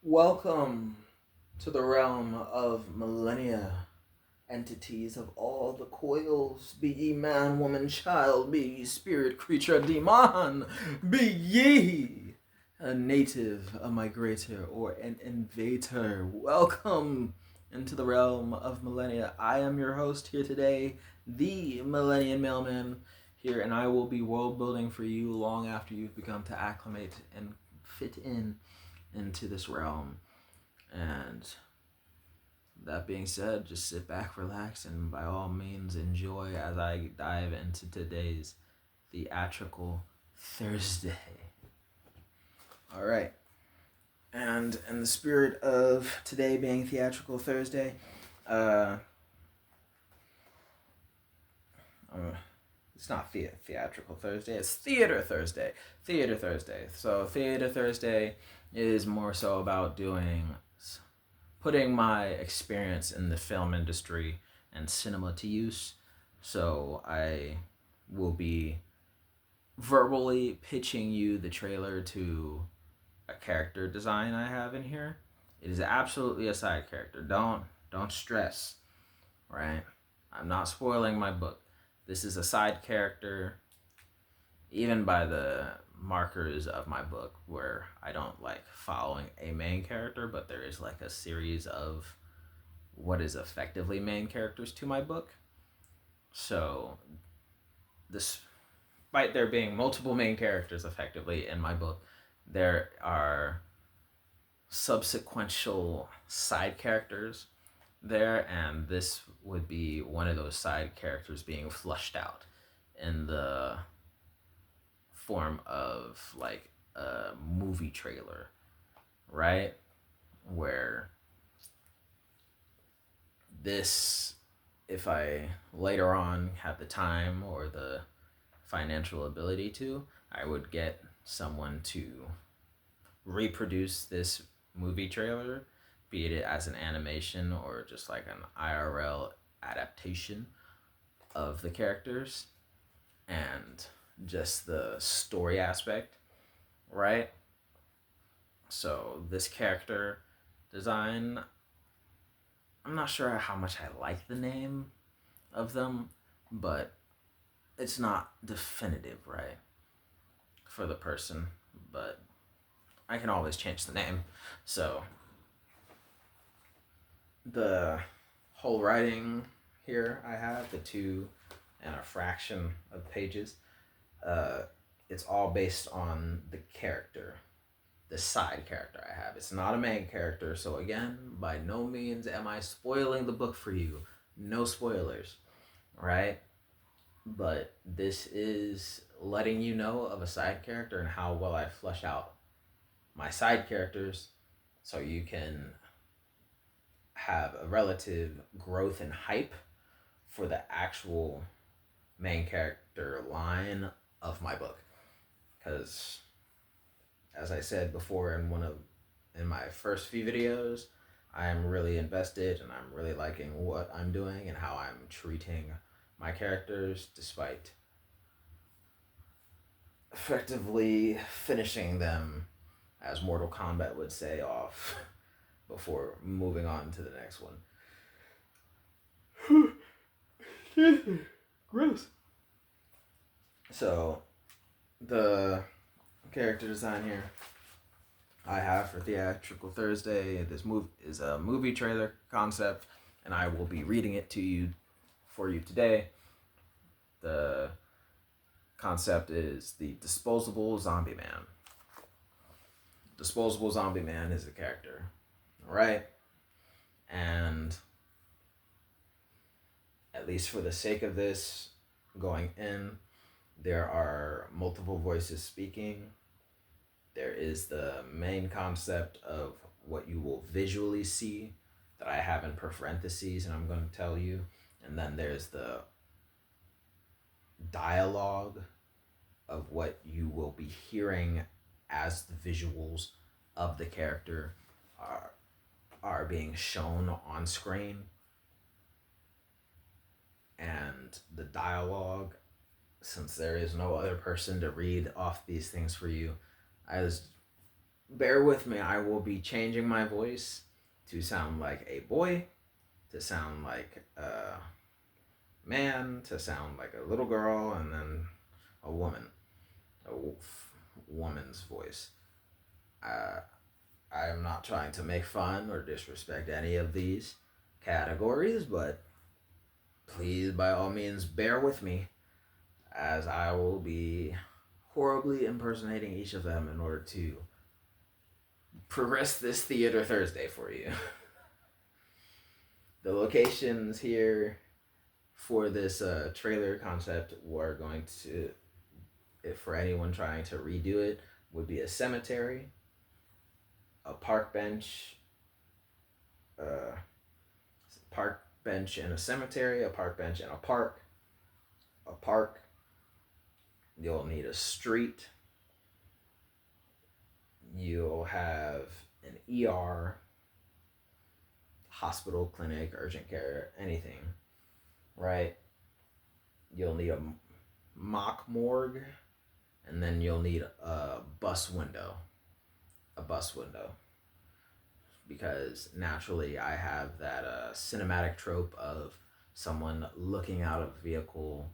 Welcome to the realm of Millenia, entities of all the coils. Be ye man, woman, child, be ye spirit, creature, demon, be ye a native, a migrator, or an invader. Welcome into the realm of Millenia. I am your host here today, the Millennium Mailman, here, and I will be world building for you long after you've begun to acclimate and fit in into this realm. And that being said, just sit back, relax, and by all means enjoy as I dive into today's theatrical Thursday. All right. And in the spirit of today being theatrical Thursday, uh, it's not theatrical Thursday, it's Theater Thursday. Theater Thursday. So, Theater Thursday is more so about putting my experience in the film industry and cinema to use. So I will be verbally pitching you the trailer to a character design I have in here. It is absolutely a side character. Don't stress, right? I'm not spoiling my book. This is a side character, even by the markers of my book, where I don't like following a main character, but there is like a series of what is effectively main characters to my book. So, despite there being multiple main characters effectively in my book, there are subsequential side characters there, and this would be one of those side characters being flushed out in the form of like a movie trailer, right? Where this, if I later on have the time or the financial ability to, I would get someone to reproduce this movie trailer, be it as an animation or just like an IRL adaptation of the characters and just the story aspect, right? So, this character design, I'm not sure how much I like the name of them, but it's not definitive, right? For the person, but I can always change the name. So, the whole writing here I have, the two and a fraction of pages, uh, it's all based on the character, the side character I have. It's not a main character, so again, by no means am I spoiling the book for you. No spoilers, right? But this is letting you know of a side character and how well I flesh out my side characters so you can have a relative growth and hype for the actual main character line of my book. Because, as I said before in my first few videos, I am really invested and I'm really liking what I'm doing and how I'm treating my characters, despite effectively finishing them, as Mortal Kombat would say, off before moving on to the next one. Gross. So, the character design here I have for Theatrical Thursday, this move is a movie trailer concept, and I will be reading it to you for you today. The concept is the disposable zombie man. Disposable zombie man is a character, right? And at least for the sake of this going in, there are multiple voices speaking. There is the main concept of what you will visually see that I have in parentheses and I'm going to tell you. And then there's the dialogue of what you will be hearing as the visuals of the character are being shown on screen. And the dialogue, since there is no other person to read off these things for you, I just bear with me. I will be changing my voice to sound like a boy, to sound like a man, to sound like a little girl, and then a woman, a woman's voice. Uh, I am not trying to make fun or disrespect any of these categories, but please, by all means, bear with me as I will be horribly impersonating each of them in order to progress this Theater Thursday for you. The locations here for this trailer concept were going to, if for anyone trying to redo it, would be a cemetery, a park bench, uh, park bench in a cemetery, a park bench in a park. You'll need a street. You'll have an ER, hospital, clinic, urgent care, anything, right? You'll need a mock morgue, and then you'll need a bus window. A bus window. Because naturally, I have that cinematic trope of someone looking out of a vehicle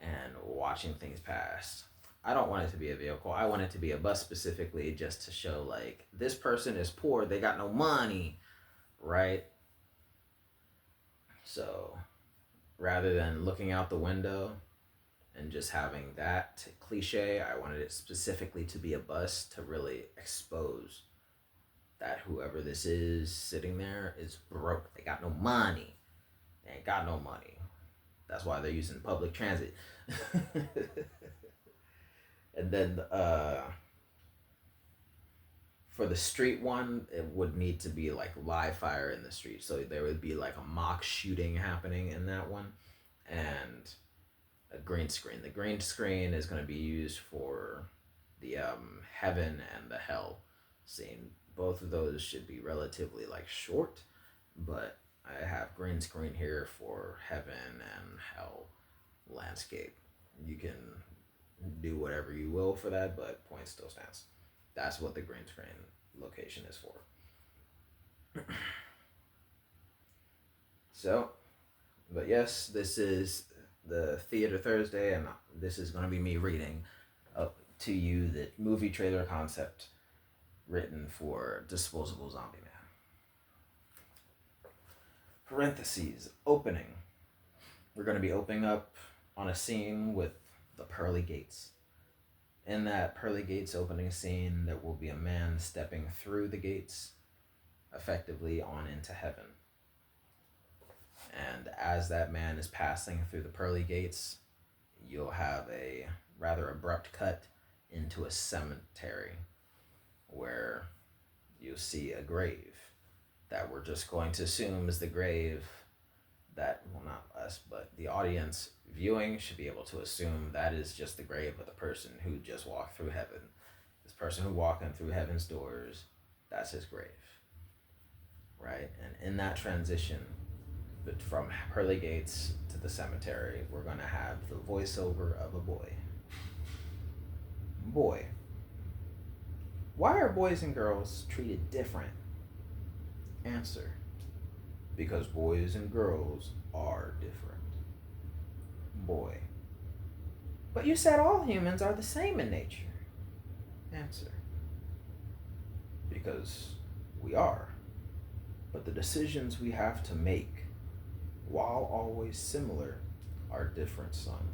and watching things pass. I don't want it to be a vehicle. I want it to be a bus specifically just to show, like, this person is poor, they got no money, right? So rather than looking out the window and just having that cliche, I wanted it specifically to be a bus to really expose that whoever this is sitting there is broke. They got no money. They ain't got no money. That's why they're using public transit. And then for the street one, it would need to be like live fire in the street. So there would be like a mock shooting happening in that one, and a green screen. The green screen is going to be used for the heaven and the hell scene. Both of those should be relatively like short, but I have green screen here for heaven and hell landscape. You can do whatever you will for that, but point still stands. That's what the green screen location is for. So, but yes, this is the Theater Thursday, and this is going to be me reading to you the movie trailer concept written for Disposable Zombie Man. Parentheses, opening. We're going to be opening up on a scene with the pearly gates. In that pearly gates opening scene, there will be a man stepping through the gates, effectively on into heaven. And as that man is passing through the pearly gates, you'll have a rather abrupt cut into a cemetery where you'll see a grave that we're just going to assume is the grave that, well, not us, but the audience viewing should be able to assume that is just the grave of the person who just walked through heaven. This person who walking through heaven's doors, that's his grave, right? And in that transition, but from pearly gates to the cemetery, we're going to have the voiceover of a boy. Boy. Why are boys and girls treated different? Answer. Because boys and girls are different. Boy. But you said all humans are the same in nature. Answer. Because we are. But the decisions we have to make, while always similar, are different, son.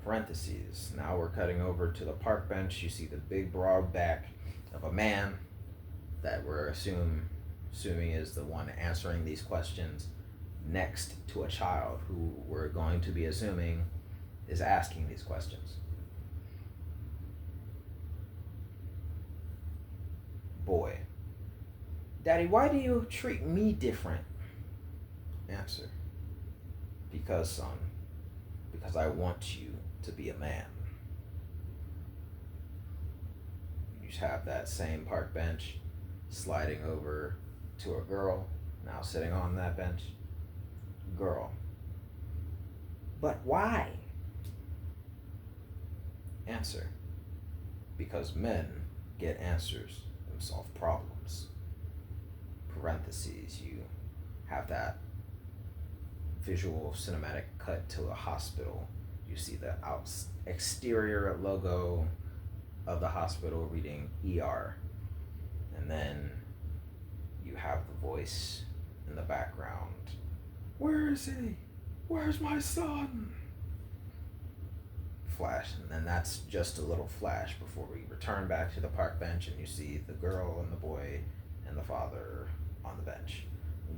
Parentheses. Now we're cutting over to the park bench. You see the big broad back of a man that we're assuming is the one answering these questions, next to a child who we're going to be assuming is asking these questions. Boy. Daddy, why do you treat me different? Answer. Because, son. Because I want you to be a man. You just have that same park bench sliding over to a girl now sitting on that bench. Girl. But why? Answer. Because men get answers and solve problems. Parentheses, you have that visual cinematic cut to a hospital. You see the exterior logo of the hospital reading ER, and then you have the voice in the background. Where is he? Where's my son? Flash, and then that's just a little flash before we return back to the park bench, and you see the girl and the boy and the father on the bench.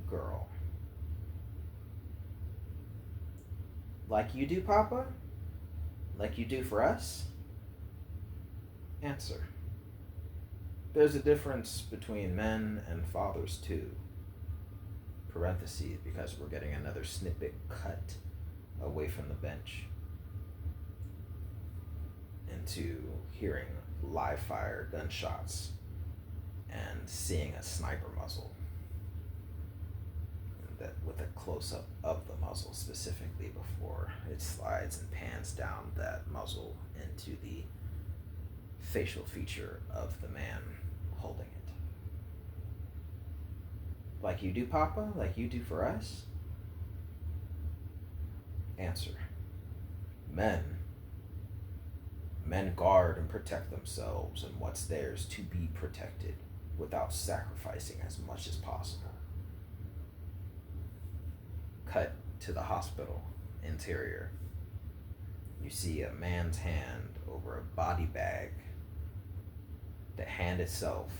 Girl. Like you do, Papa? Like you do for us? Answer. There's a difference between men and fathers too. Parentheses, because we're getting another snippet cut away from the bench into hearing live fire gunshots and seeing a sniper muzzle. That with a close-up of the muzzle specifically before it slides and pans down that muzzle into the facial feature of the man holding it. Like you do, Papa? Like you do for us? Answer. Men guard and protect themselves and what's theirs to be protected without sacrificing as much as possible. Cut to the hospital interior. You see a man's hand over a body bag. The hand itself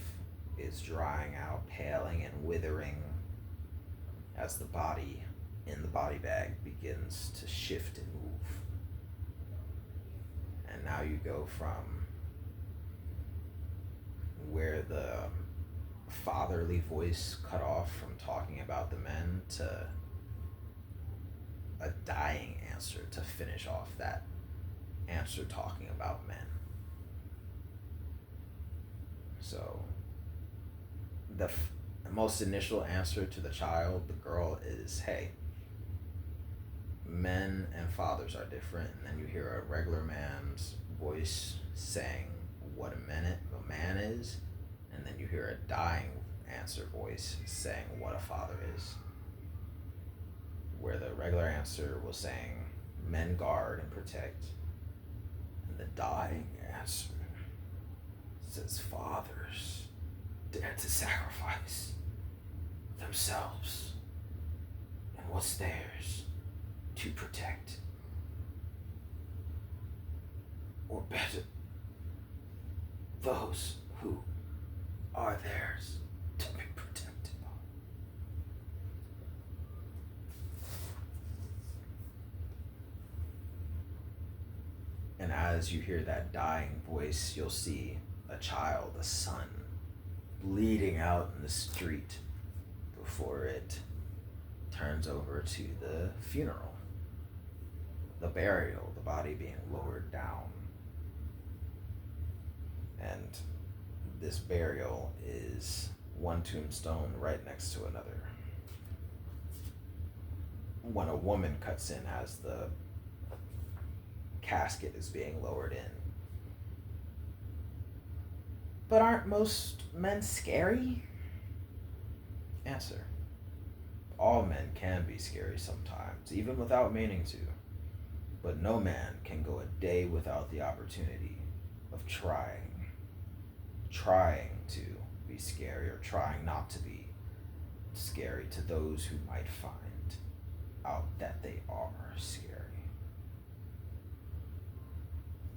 is drying out, paling and withering as the body in the body bag begins to shift and move. And now you go from where the fatherly voice cut off from talking about the men to a dying answer to finish off that answer talking about men. So the most initial answer to the child, the girl, is, hey, men and fathers are different. And then you hear a regular man's voice saying what a man is, and then you hear a dying answer voice saying what a father is. Where the regular answer was saying men guard and protect, and the dying answer says fathers dare to sacrifice themselves and what's theirs to protect, or better, those who are theirs to be protected. And as you hear that dying voice, you'll see a child, a son, bleeding out in the street before it turns over to the funeral, the burial, the body being lowered down. And this burial is one tombstone right next to another. When a woman cuts in as the casket is being lowered in. But aren't most men scary? Answer. All men can be scary sometimes, even without meaning to. But no man can go a day without the opportunity of trying to be scary, or trying not to be scary to those who might find out that they are scary.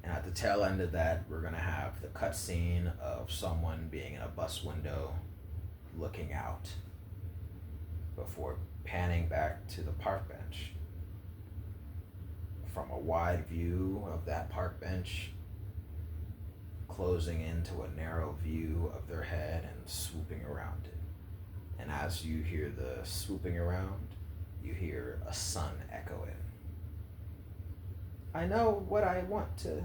And at the tail end of that, we're going to have the cutscene of someone being in a bus window looking out before panning back to the park bench. From a wide view of that park bench, closing into a narrow view of their head and swooping around it. And as you hear the swooping around, you hear a son echo in. I know what I want to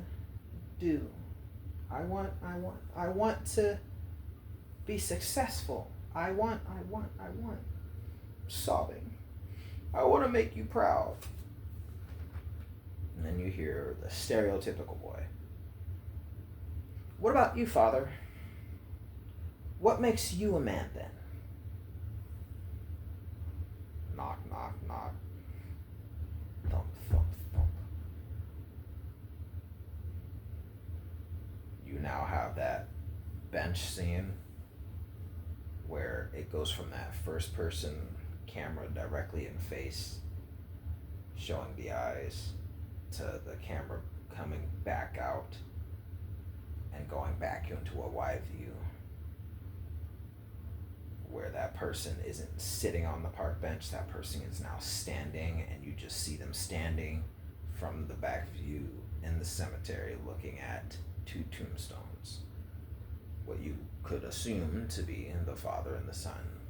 do. I want to be successful. I want. Sobbing. I want to make you proud. And then you hear the stereotypical boy. What about you, father? What makes you a man then? Knock, knock, knock. Thump, thump, thump. You now have that bench scene where it goes from that first person camera directly in face, showing the eyes, to the camera coming back out and going back into a wide view where that person isn't sitting on the park bench, that person is now standing, and you just see them standing from the back view in the cemetery looking at two tombstones. What you could assume to be the father and the son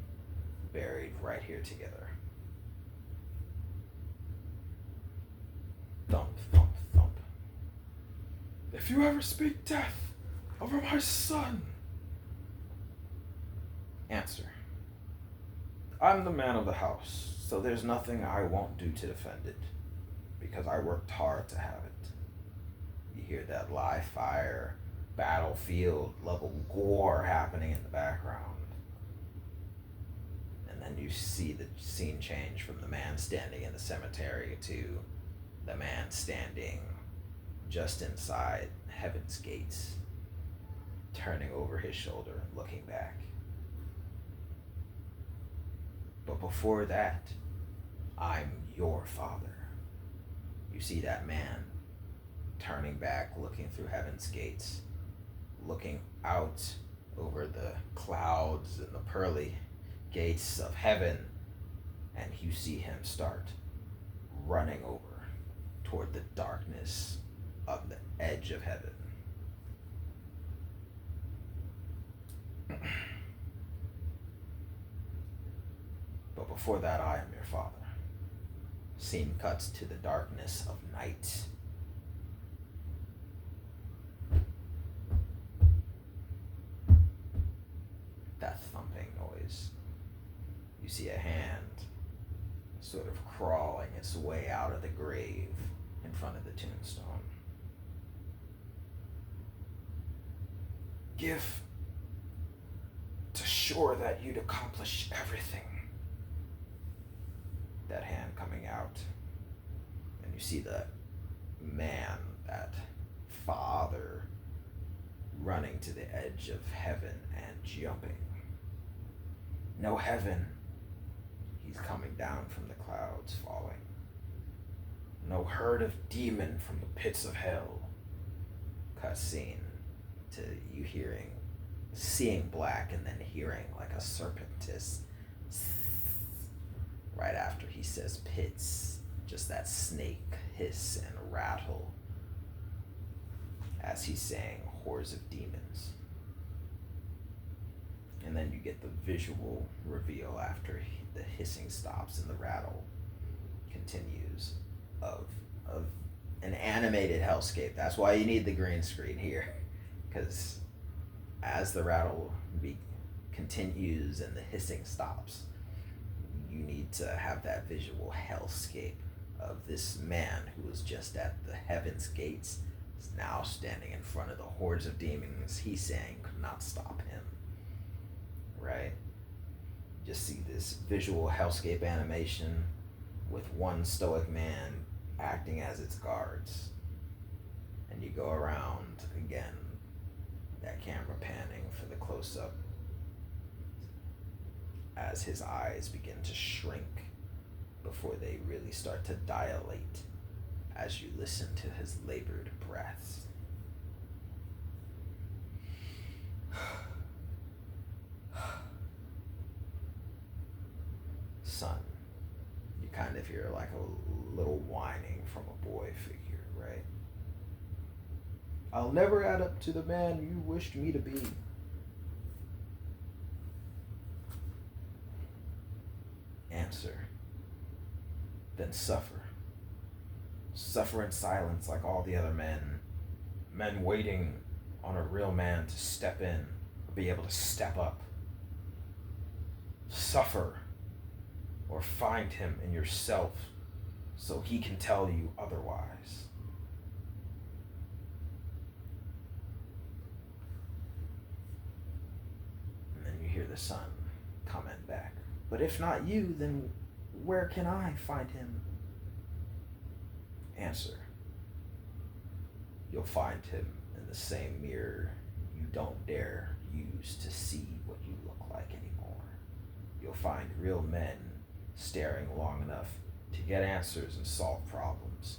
buried right here together. Thump, thump, thump. If you ever speak death over my son. Answer. I'm the man of the house, so there's nothing I won't do to defend it, because I worked hard to have it. You hear that live fire, battlefield level gore happening in the background. And then you see the scene change from the man standing in the cemetery to the man standing just inside heaven's gates, turning over his shoulder, looking back. But before that, I'm your father. You see that man turning back, looking through heaven's gates, looking out over the clouds and the pearly gates of heaven, and you see him start running over toward the darkness of the edge of heaven. But before that, I am your father. Scene cuts to the darkness of night. That thumping noise. You see a hand sort of crawling its way out of the grave in front of the tombstone. Give to sure that you'd accomplish everything. That hand coming out, and you see the man, that father, running to the edge of heaven and jumping. No heaven. He's coming down from the clouds, falling. No herd of demon from the pits of hell. Cutscene to you seeing black and then hearing like a serpent hiss. Right after he says pits, just that snake hiss and rattle as he's saying hordes of demons. And then you get the visual reveal after the hissing stops and the rattle continues of an animated hellscape. That's why you need the green screen here, because as the rattle continues and the hissing stops, you need to have that visual hellscape of this man who was just at the heaven's gates is now standing in front of the hordes of demons he's saying could not stop him. Right? Just see this visual hellscape animation with one stoic man acting as its guards. And you go around again, that camera panning for the close-up as his eyes begin to shrink before they really start to dilate as you listen to his labored breaths. Son, you kind of hear like a little whining from a boy figure, right? I'll never add up to the man you wished me to be. Answer. Then suffer. Suffer in silence like all the other men. Men waiting on a real man to step in or be able to step up. Suffer, or find him in yourself so he can tell you otherwise. And then the son, coming back. But if not you, then where can I find him? Answer. You'll find him in the same mirror you don't dare use to see what you look like anymore. You'll find real men staring long enough to get answers and solve problems.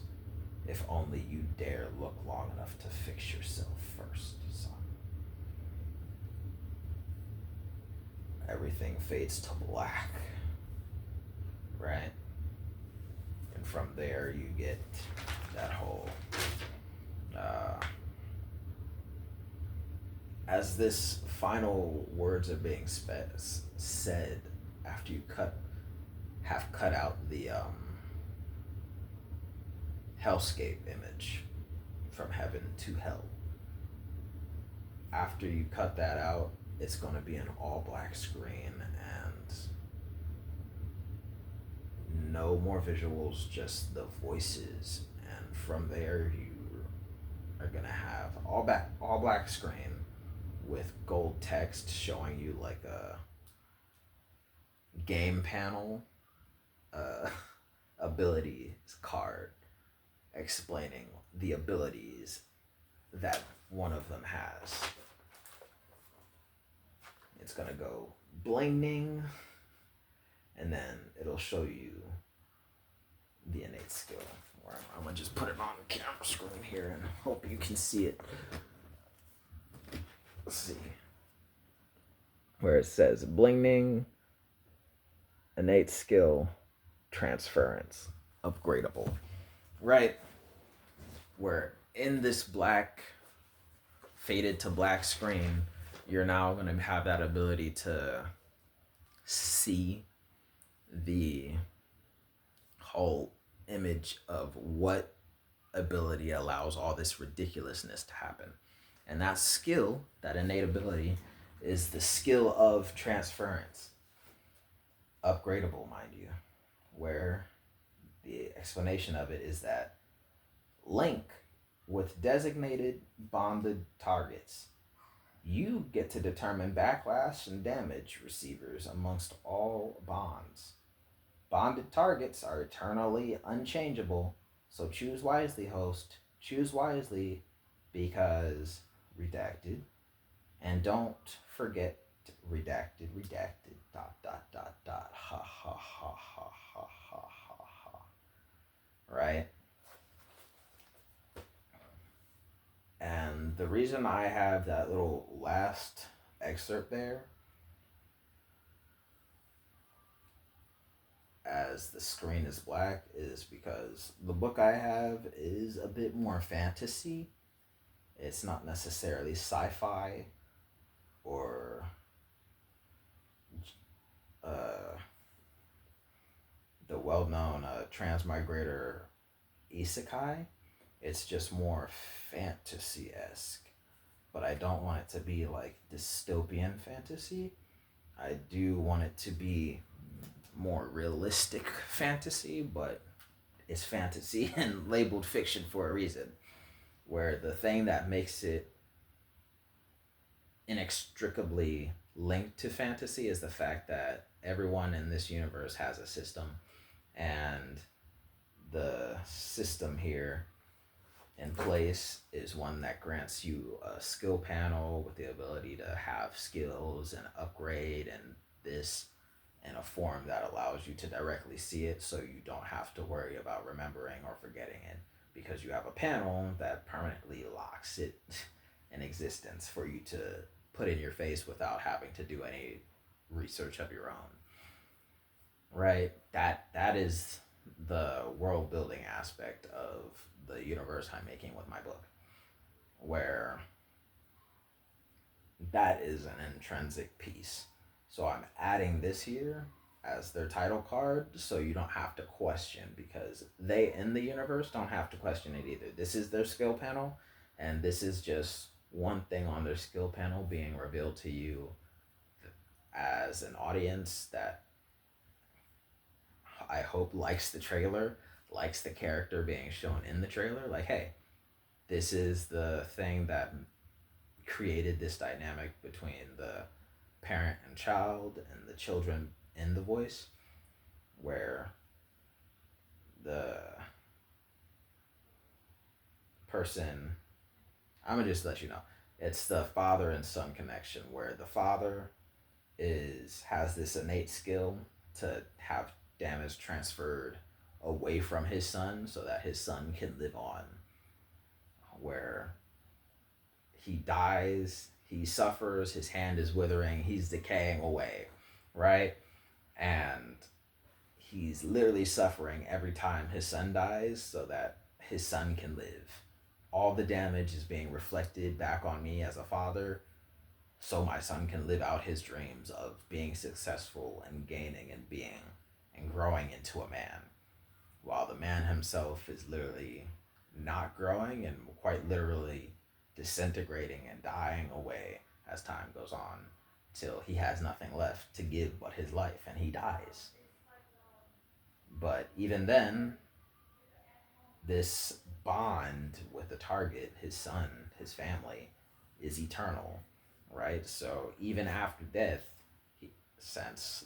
If only you dare look long enough to fix yourself first, son. Everything fades to black, right? And from there you get that whole as this final words are being said after you have cut out the hellscape image from heaven to hell. After you cut that out, it's going to be an all black screen and no more visuals, just the voices. And from there, you are going to have all black screen with gold text showing you like a game panel abilities card explaining the abilities that one of them has. It's gonna go blinging, and then it'll show you the innate skill. Or I'm gonna just put it on the camera screen here and hope you can see it. Let's see. Where it says blinging, innate skill, transference, upgradable. Right? Where in this black, faded to black screen, you're now going to have that ability to see the whole image of what ability allows all this ridiculousness to happen. And that skill, that innate ability, is the skill of transference. Upgradable, mind you, where the explanation of it is that link with designated bonded targets. You get to determine backlash and damage receivers amongst all bonds. Bonded targets are eternally unchangeable, so choose wisely, host. Choose wisely because redacted. And don't forget redacted, dot, ha, ha, ha, ha, ha, ha, ha, ha. Right? And the reason I have that little last excerpt there as the screen is black is because the book I have is a bit more fantasy. It's not necessarily sci-fi or the well-known transmigrator isekai. It's just more fantasy-esque, but I don't want it to be like dystopian fantasy. I do want it to be more realistic fantasy, but it's fantasy and labeled fiction for a reason, where the thing that makes it inextricably linked to fantasy is the fact that everyone in this universe has a system, and the system here in place is one that grants you a skill panel with the ability to have skills and upgrade and this in a form that allows you to directly see it, so you don't have to worry about remembering or forgetting it, because you have a panel that permanently locks it in existence for you to put in your face without having to do any research of your own. Right? That is the world building aspect of the universe I'm making with my book, where that is an intrinsic piece. So I'm adding this here as their title card, so you don't have to question, because they in the universe don't have to question it either. This is their skill panel, and this is just one thing on their skill panel being revealed to you as an audience that I hope likes the trailer, likes the character being shown in the trailer. Like, hey, this is the thing that created this dynamic between the parent and child and the children in the voice, where the person, I'm gonna just let you know, it's the father and son connection, where the father has this innate skill to have damage transferred away from his son so that his son can live on, where he dies, he suffers, his hand is withering, he's decaying away, right? And he's literally suffering every time his son dies so that his son can live. All the damage is being reflected back on me as a father so my son can live out his dreams of being successful and gaining and being and growing into a man, while the man himself is literally not growing and quite literally disintegrating and dying away as time goes on till he has nothing left to give but his life and he dies. But even then, this bond with the target, his son, his family, is eternal, right? So even after death, since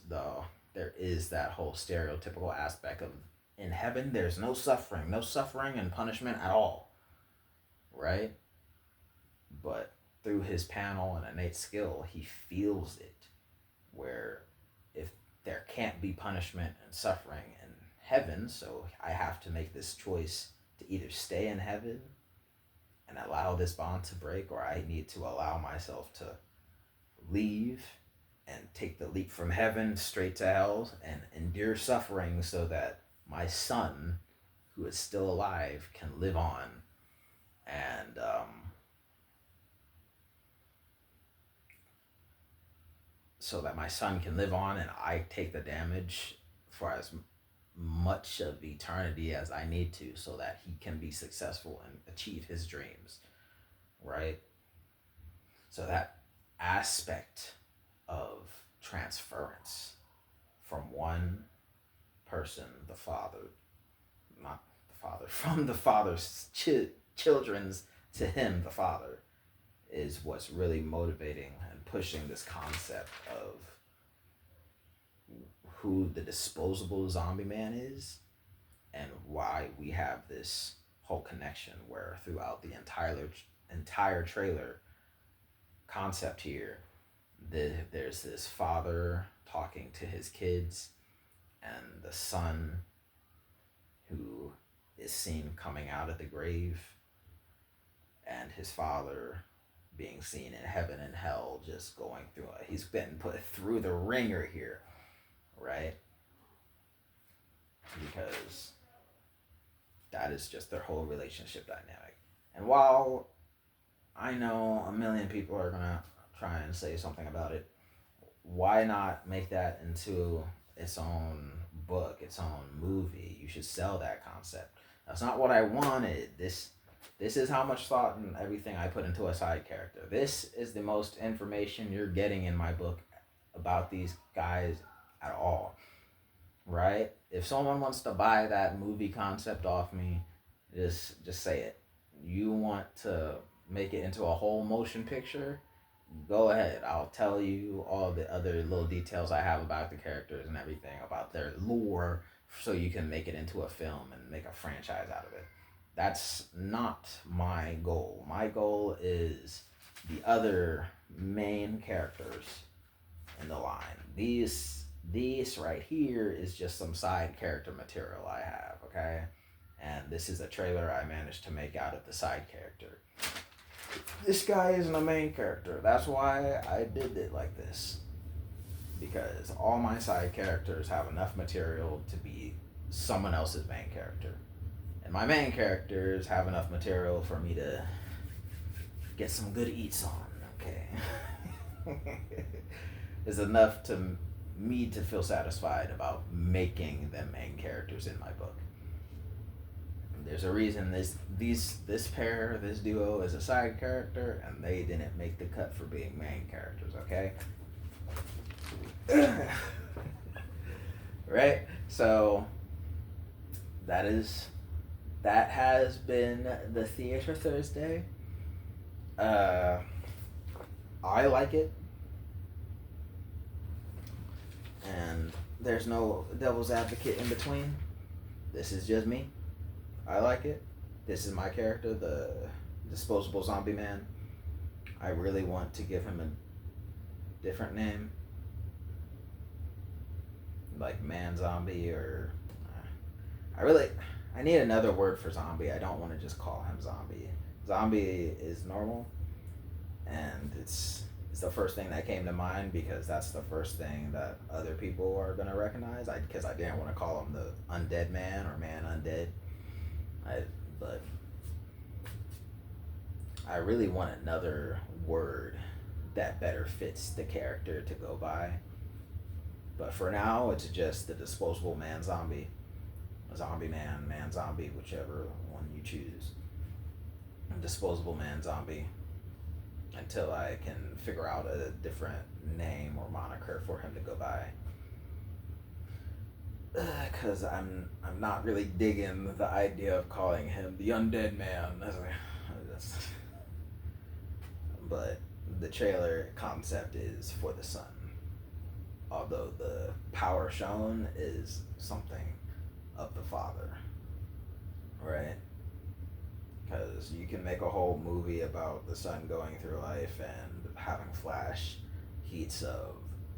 there is that whole stereotypical aspect of in heaven, there's no suffering and punishment at all, right? But through his panel and innate skill, he feels it, where if there can't be punishment and suffering in heaven, so I have to make this choice to either stay in heaven and allow this bond to break, or I need to allow myself to leave and take the leap from heaven straight to hell and endure suffering so that my son, who is still alive, can live on. And so that my son can live on and I take the damage for as much of eternity as I need to so that he can be successful and achieve his dreams, right? So that aspect of transference from one person, the father, not the father, from the father's children's to him, the father, is what's really motivating and pushing this concept of who the disposable zombie man is and why we have this whole connection where throughout the entire trailer concept here, there's this father talking to his kids and the son who is seen coming out of the grave and his father being seen in heaven and hell, just going through it. He's been put through the ringer here, right? Because that is just their whole relationship dynamic. And while I know a million people are gonna try and say something about it, why not make that into its own book, its own movie? You should sell that concept. That's not what I wanted. This is how much thought and everything I put into a side character. This is the most information you're getting in my book about these guys at all, right? If someone wants to buy that movie concept off me, just say it. You want to make it into a whole motion picture? Go ahead. I'll tell you all the other little details I have about the characters and everything, about their lore, so you can make it into a film and make a franchise out of it. That's not my goal. My goal is the other main characters in the line. These right here is just some side character material I have, okay? And this is a trailer I managed to make out of the side character. This guy isn't a main character. That's why I did it like this. Because all my side characters have enough material to be someone else's main character. And my main characters have enough material for me to get some good eats on, okay? It's enough to me to feel satisfied about making them main characters in my book. There's a reason this duo is a side character, and they didn't make the cut for being main characters, okay? Right? So that has been the Theater Thursday. I like it. and there's no devil's advocate in between. This is just me. I like it. This is my character, the disposable zombie man. I really want to give him a different name, like man zombie, or I need another word for zombie. I don't want to just call him zombie. Zombie is normal, and it's the first thing that came to mind because that's the first thing that other people are gonna recognize. Because I didn't want to call him the undead man or man undead. But I really want another word that better fits the character to go by. But for now, it's just the disposable man zombie. Zombie man, man zombie, whichever one you choose. Disposable man zombie. Until I can figure out a different name or moniker for him to go by. Because I'm not really digging the idea of calling him the undead man. But the trailer concept is for the son. Although the power shown is something of the father. Right? Because you can make a whole movie about the son going through life and having flash heats of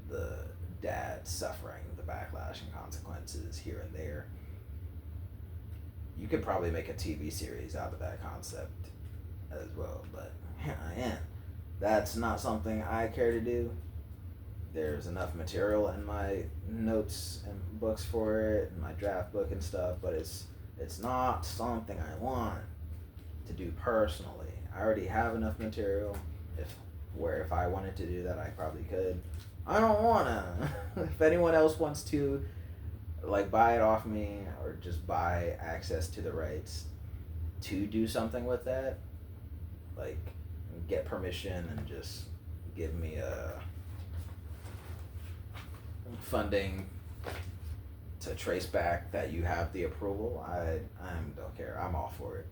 the dad suffering the backlash and consequences here and there. You could probably make a TV series out of that concept as well, but that's not something I care to do. There's enough material in my notes and books for it, and my draft book and stuff, but it's not something I want to do personally. I already have enough material. If I wanted to do that, I probably could. I don't wanna. If anyone else wants to, like, buy it off me or just buy access to the rights to do something with that, like, get permission and just give me a funding to trace back that you have the approval, I don't care. I'm all for it.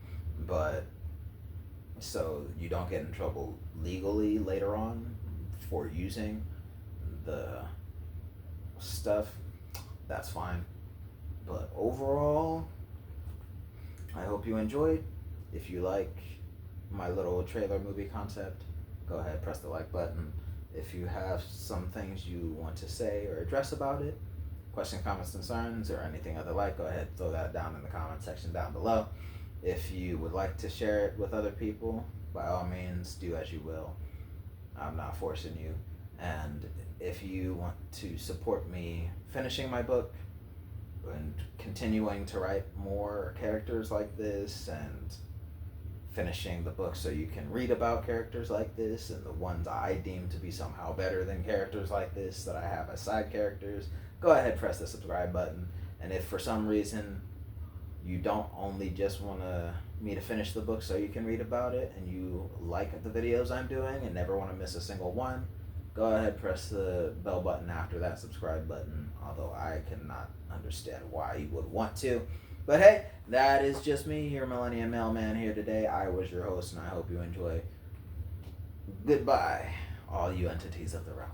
But so you don't get in trouble legally later on for using the stuff, that's fine. But overall, I hope you enjoyed. If you like my little trailer movie concept, go ahead, press the like button. If you have some things you want to say or address about it, question, comments, concerns, or anything other like, go ahead, throw that down in the comment section down below. If you would like to share it with other people, by all means, do as you will. I'm not forcing you. And if you want to support me finishing my book and continuing to write more characters like this and finishing the book so you can read about characters like this and the ones I deem to be somehow better than characters like this that I have as side characters, go ahead, press the subscribe button. And if for some reason you don't only just want me to finish the book so you can read about it, and you like the videos I'm doing and never want to miss a single one, go ahead, press the bell button after that subscribe button, although I cannot understand why you would want to. But hey, that is just me, your Millenia Mailman here today. I was your host, and I hope you enjoy. Goodbye, all you entities of the realm.